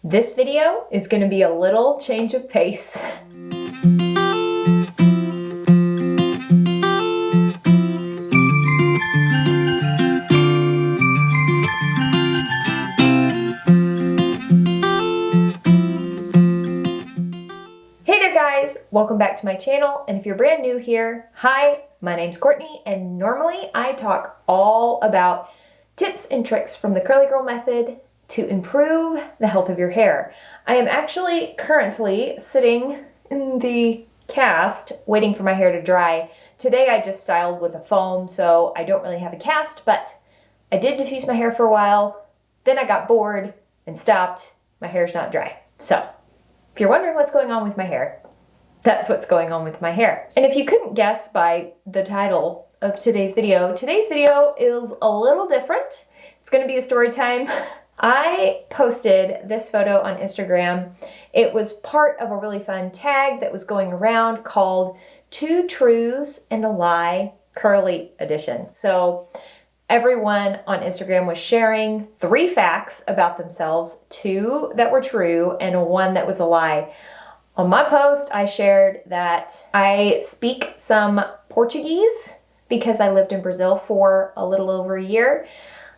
This video is going to be a little change of pace. Hey there guys, welcome back to my channel, and if you're brand new here, hi, my name's Courtney, and normally I talk all about tips and tricks from the curly girl method to improve the health of your hair. I am actually currently sitting in the cast waiting for my hair to dry. Today I just styled with a foam, so I don't really have a cast, but I did diffuse my hair for a while, then I got bored and stopped. My hair's not dry. So if you're wondering what's going on with my hair, that's what's going on with my hair. And if you couldn't guess by the title of today's video is a little different. It's gonna be a story time. I posted this photo on Instagram. It was part of a really fun tag that was going around called 2 Truths and a Lie Curly Edition. So everyone on Instagram was sharing 3 facts about themselves, 2 that were true and 1 that was a lie. On my post, I shared that I speak some Portuguese because I lived in Brazil for a little over a year,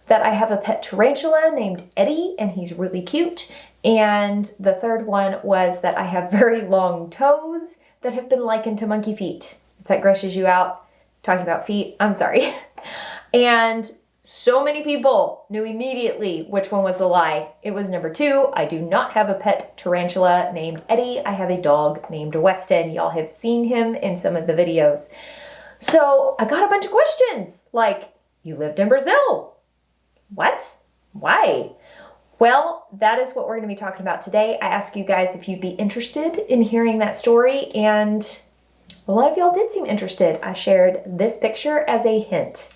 that I have a pet tarantula named Eddie and he's really cute, and the third one was that I have very long toes that have been likened to monkey feet. If that grosses you out, talking about feet, I'm sorry. And so many people knew immediately which one was the lie. It was number 2. I do not have a pet tarantula named Eddie. I have a dog named Weston. Y'all have seen him in some of the videos. So I got a bunch of questions like, you lived in Brazil. What? Why? Well, that is what we're going to be talking about today. I asked you guys if you'd be interested in hearing that story, and a lot of y'all did seem interested. I shared this picture as a hint.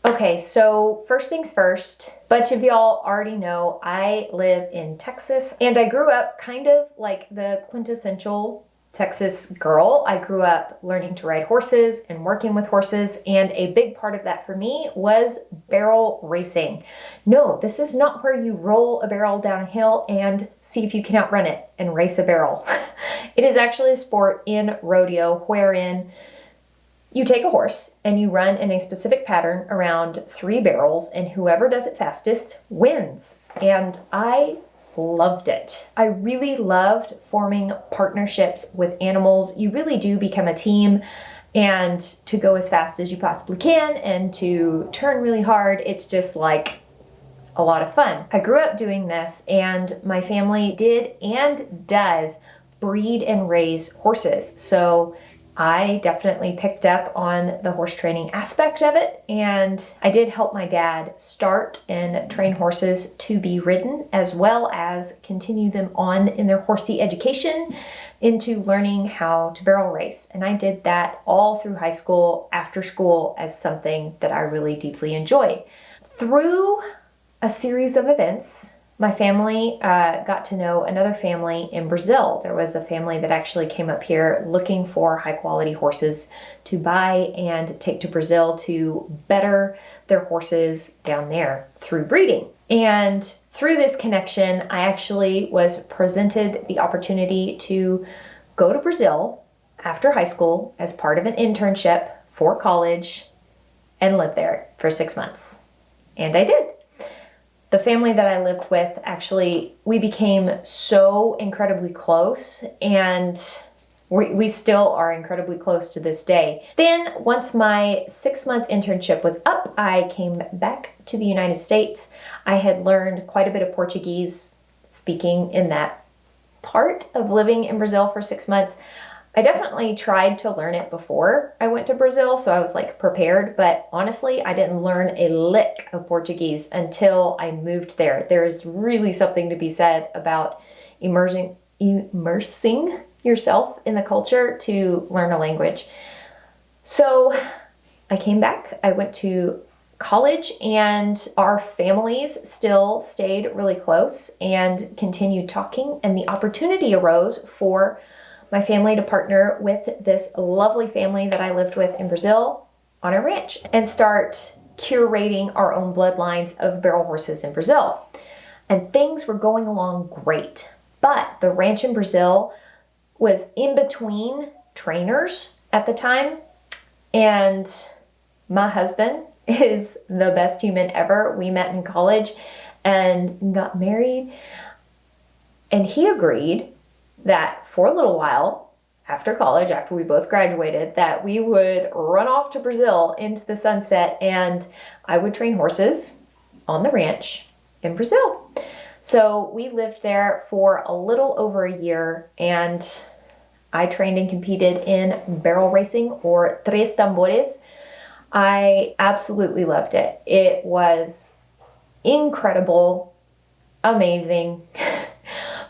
Okay, so first things first, a bunch of y'all already know I live in Texas, and I grew up kind of like the quintessential Texas girl. I grew up learning to ride horses and working with horses, and a big part of that for me was barrel racing. No, this is not where you roll a barrel down a hill and see if you can outrun it and race a barrel. It is actually a sport in rodeo wherein you take a horse and you run in a specific pattern around 3 barrels, and whoever does it fastest wins. And I loved it. I really loved forming partnerships with animals. You really do become a team, and to go as fast as you possibly can and to turn really hard, it's just like a lot of fun. I grew up doing this, and my family did and does breed and raise horses. So I definitely picked up on the horse training aspect of it, and I did help my dad start and train horses to be ridden, as well as continue them on in their horsey education into learning how to barrel race. And I did that all through high school, after school, as something that I really deeply enjoyed. Through a series of events, my family got to know another family in Brazil. There was a family that actually came up here looking for high quality horses to buy and take to Brazil to better their horses down there through breeding. And through this connection, I actually was presented the opportunity to go to Brazil after high school as part of an internship for college and live there for 6 months. And I did. The family that I lived with, actually, we became so incredibly close, and we still are incredibly close to this day. Then once my 6-month internship was up, I came back to the United States. I had learned quite a bit of Portuguese speaking in that part of living in Brazil for 6 months. I definitely tried to learn it before I went to Brazil, so I was like prepared, but honestly, I didn't learn a lick of Portuguese until I moved there. There's really something to be said about immersing yourself in the culture to learn a language. So I came back, I went to college, and our families still stayed really close and continued talking, and the opportunity arose for my family to partner with this lovely family that I lived with in Brazil on a ranch and start curating our own bloodlines of barrel horses in Brazil. and things were going along great. But the ranch in Brazil was in between trainers at the time, and my husband is the best human ever. We met in college and got married, and he agreed that for a little while after college, after we both graduated, that we would run off to Brazil into the sunset, and I would train horses on the ranch in Brazil. So we lived there for a little over a year, and I trained and competed in barrel racing, or tres tambores. I absolutely loved it. It was incredible, amazing.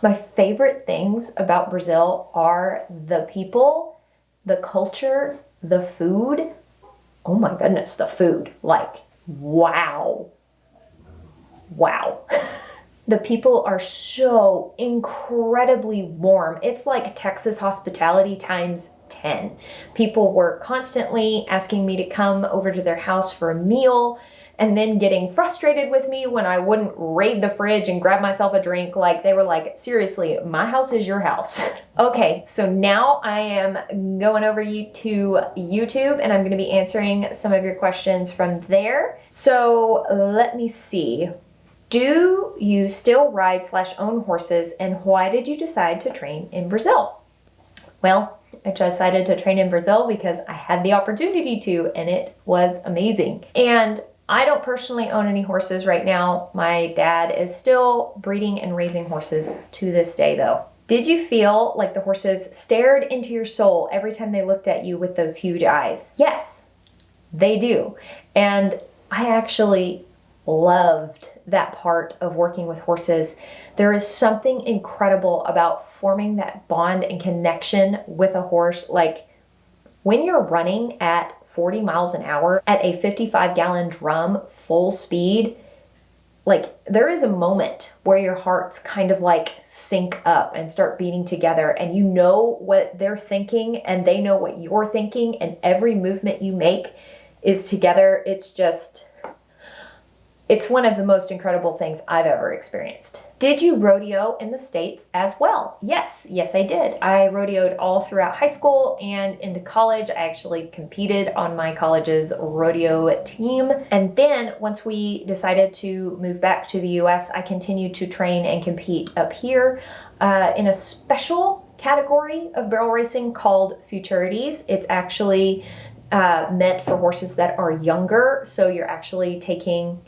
My favorite things about Brazil are the people, the culture, the food. Oh my goodness, the food. Like, wow. Wow. The people are so incredibly warm. It's like Texas hospitality times 10. People were constantly asking me to come over to their house for a meal, and then getting frustrated with me when I wouldn't raid the fridge and grab myself a drink. Like, they were like, seriously, my house is your house. Okay, so now I am going over to YouTube, and I'm gonna be answering some of your questions from there. So let me see. Do you still ride/own horses, and why did you decide to train in Brazil? Well, I decided to train in Brazil because I had the opportunity to, and it was amazing. And I don't personally own any horses right now. My dad is still breeding and raising horses to this day though. Did you feel like the horses stared into your soul every time they looked at you with those huge eyes? Yes, they do. And I actually loved that part of working with horses. There is something incredible about forming that bond and connection with a horse. Like, when you're running at 40 miles an hour at a 55-gallon drum full speed, like, there is a moment where your hearts kind of like sync up and start beating together, and you know what they're thinking and they know what you're thinking, and every movement you make is together. It's one of the most incredible things I've ever experienced. Did you rodeo in the States as well? Yes, I did. I rodeoed all throughout high school and into college. I actually competed on my college's rodeo team. And then once we decided to move back to the US, I continued to train and compete up here in a special category of barrel racing called futurities. It's actually meant for horses that are younger. So you're actually taking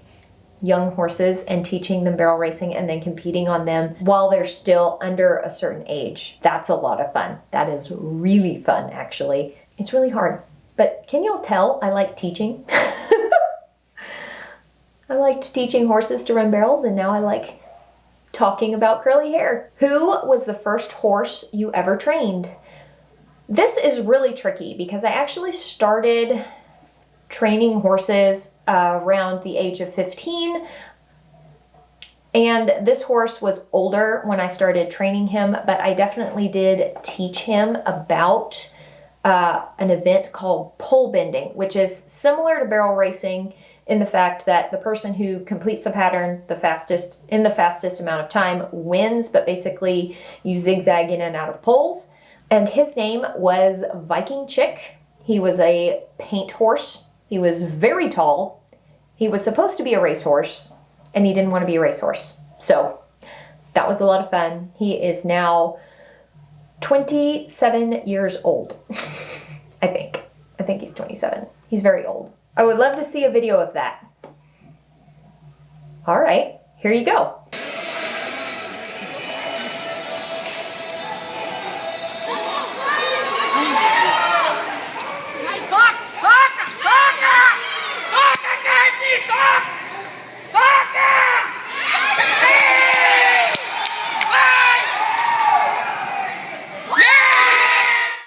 young horses and teaching them barrel racing and then competing on them while they're still under a certain age. That's a lot of fun. That is really fun, actually. It's really hard, but can you all tell I like teaching? I liked teaching horses to run barrels, and now I like talking about curly hair. Who was the first horse you ever trained? This is really tricky because I actually started training horses around the age of 15. And this horse was older when I started training him, but I definitely did teach him about an event called pole bending, which is similar to barrel racing in the fact that the person who completes the pattern the fastest amount of time wins, but basically you zigzag in and out of poles. And his name was Viking Chick. He was a paint horse. He was very tall. He was supposed to be a racehorse, and he didn't want to be a racehorse. So that was a lot of fun. He is now 27 years old. I think he's 27. He's very old. I would love to see a video of that. All right, here you go.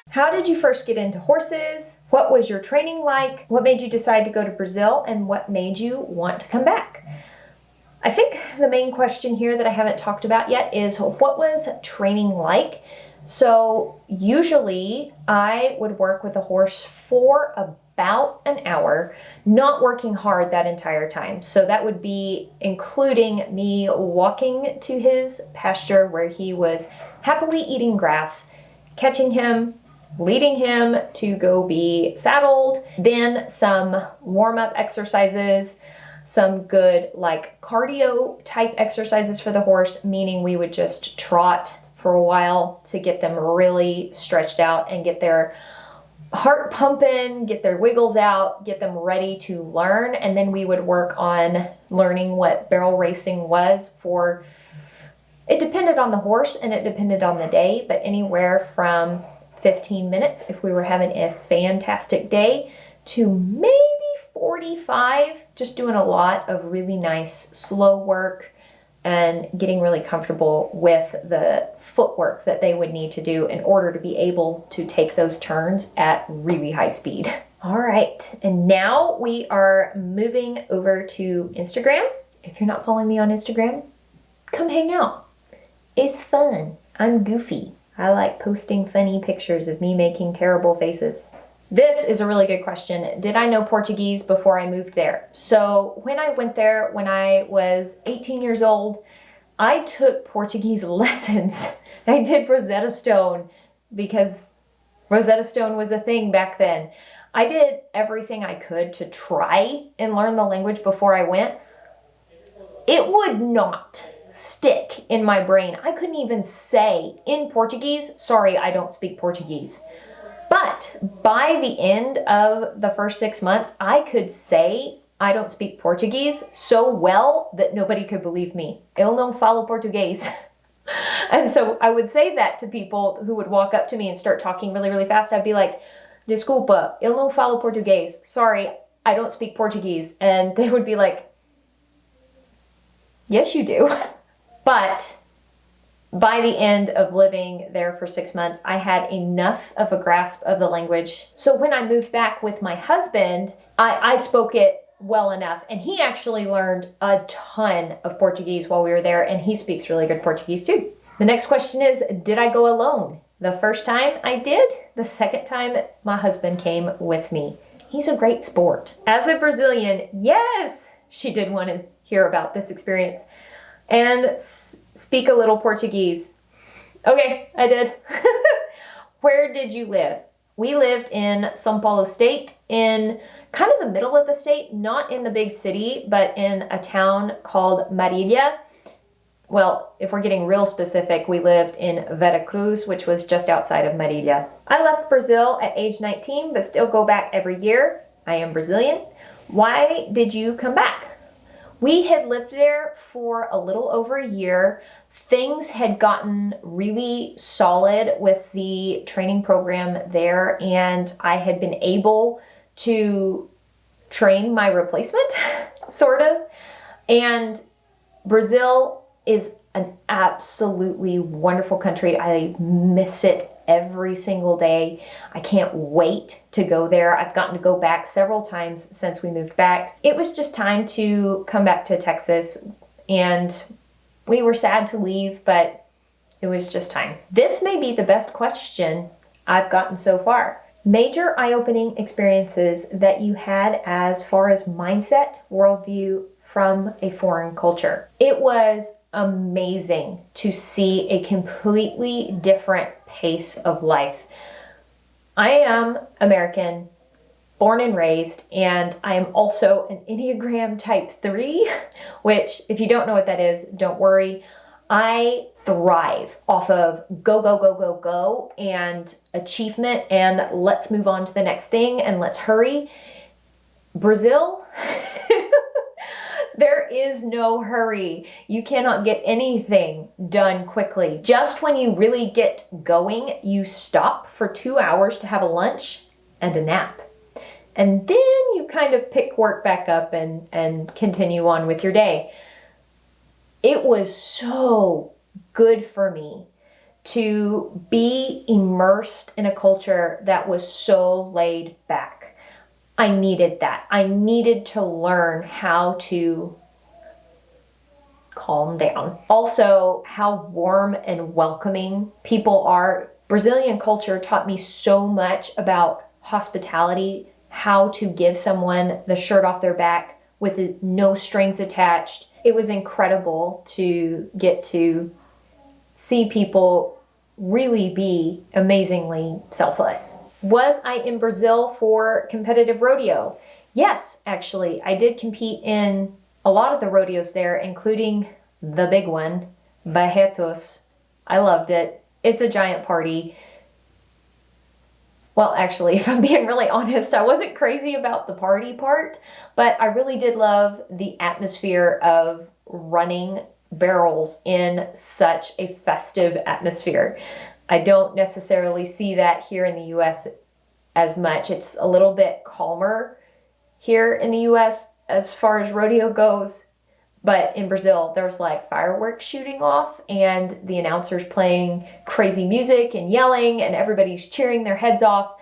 How did you first get into horses? What was your training like? What made you decide to go to Brazil, and what made you want to come back? I think the main question here that I haven't talked about yet is, what was training like? So usually I would work with a horse for about an hour, not working hard that entire time. So that would be including me walking to his pasture where he was happily eating grass, catching him, leading him to go be saddled, then some warm-up exercises, some good like cardio type exercises for the horse, meaning we would just trot for a while to get them really stretched out and get their heart pumping, get their wiggles out, get them ready to learn. And then we would work on learning what barrel racing was for, it depended on the horse and it depended on the day, but anywhere from 15 minutes if we were having a fantastic day to maybe 45, just doing a lot of really nice slow work and getting really comfortable with the footwork that they would need to do in order to be able to take those turns at really high speed. All right, and now we are moving over to Instagram. If you're not following me on Instagram, come hang out. It's fun. I'm goofy. I like posting funny pictures of me making terrible faces. This is a really good question. Did I know Portuguese before I moved there? So when I went there when I was 18 years old, I took Portuguese lessons. I did Rosetta Stone because Rosetta Stone was a thing back then. I did everything I could to try and learn the language before I went. It would not stick in my brain. I couldn't even say in Portuguese, sorry, I don't speak Portuguese. But by the end of the first 6 months, I could say I don't speak Portuguese so well that nobody could believe me. Eu não falo português. And so I would say that to people who would walk up to me and start talking really, really fast. I'd be like, desculpa, eu não falo português. Sorry, I don't speak Portuguese. And they would be like, yes, you do. But by the end of living there for 6 months, I had enough of a grasp of the language. So when I moved back with my husband, I spoke it well enough. And he actually learned a ton of Portuguese while we were there, and he speaks really good Portuguese too. The next question is, did I go alone? The first time I did. The second time, my husband came with me. He's a great sport. As a Brazilian, yes, she did want to hear about this experience. And speak a little Portuguese. Okay, I did. Where did you live? We lived in São Paulo State, in kind of the middle of the state, not in the big city, but in a town called Marília. Well, if we're getting real specific, we lived in Veracruz, which was just outside of Marília. I left Brazil at age 19, but still go back every year. I am Brazilian. Why did you come back? We had lived there for a little over a year. Things had gotten really solid with the training program there, and I had been able to train my replacement, sort of. And Brazil is an absolutely wonderful country. I miss it every single day. I can't wait to go there. I've gotten to go back several times since we moved back. It was just time to come back to Texas, and we were sad to leave, but it was just time. This may be the best question I've gotten so far. Major eye-opening experiences that you had as far as mindset, worldview from a foreign culture. It was amazing to see a completely different pace of life. I am American, born and raised, and I am also an Enneagram type 3, which if you don't know what that is, don't worry. I thrive off of go, go, go, go, go, and achievement, and let's move on to the next thing, and let's hurry. Brazil, there is no hurry. You cannot get anything done quickly. Just when you really get going, you stop for 2 hours to have a lunch and a nap. And then you kind of pick work back up and continue on with your day. It was so good for me to be immersed in a culture that was so laid back. I needed that. I needed to learn how to calm down. Also, how warm and welcoming people are. Brazilian culture taught me so much about hospitality, how to give someone the shirt off their back with no strings attached. It was incredible to get to see people really be amazingly selfless. Was I in Brazil for competitive rodeo? Yes, actually. I did compete in a lot of the rodeos there, including the big one, Barretos. I loved it. It's a giant party. Well, actually, if I'm being really honest, I wasn't crazy about the party part, but I really did love the atmosphere of running barrels in such a festive atmosphere. I don't necessarily see that here in the US as much. It's a little bit calmer here in the US as far as rodeo goes. But in Brazil, there's like fireworks shooting off and the announcers playing crazy music and yelling and everybody's cheering their heads off.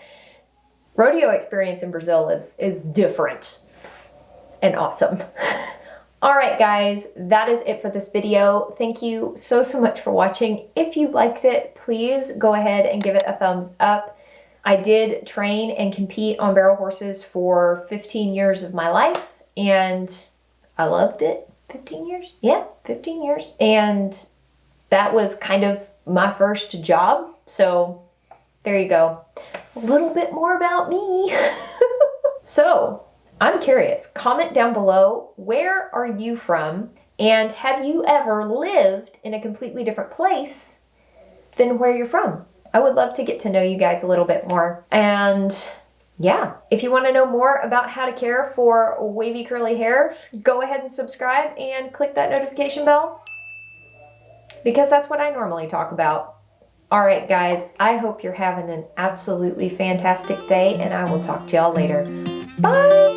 Rodeo experience in Brazil is different and awesome. All right, guys, that is it for this video. Thank you so much for watching. If you liked it, please go ahead and give it a thumbs up. I did train and compete on barrel horses for 15 years of my life, and I loved it. 15 years? Yeah, 15 years. And that was kind of my first job. So there you go. A little bit more about me. So I'm curious, comment down below, where are you from? And have you ever lived in a completely different place than where you're from? I would love to get to know you guys a little bit more. And yeah, if you want to know more about how to care for wavy curly hair, go ahead and subscribe and click that notification bell, because that's what I normally talk about. All right, guys, I hope you're having an absolutely fantastic day, and I will talk to y'all later. Bye!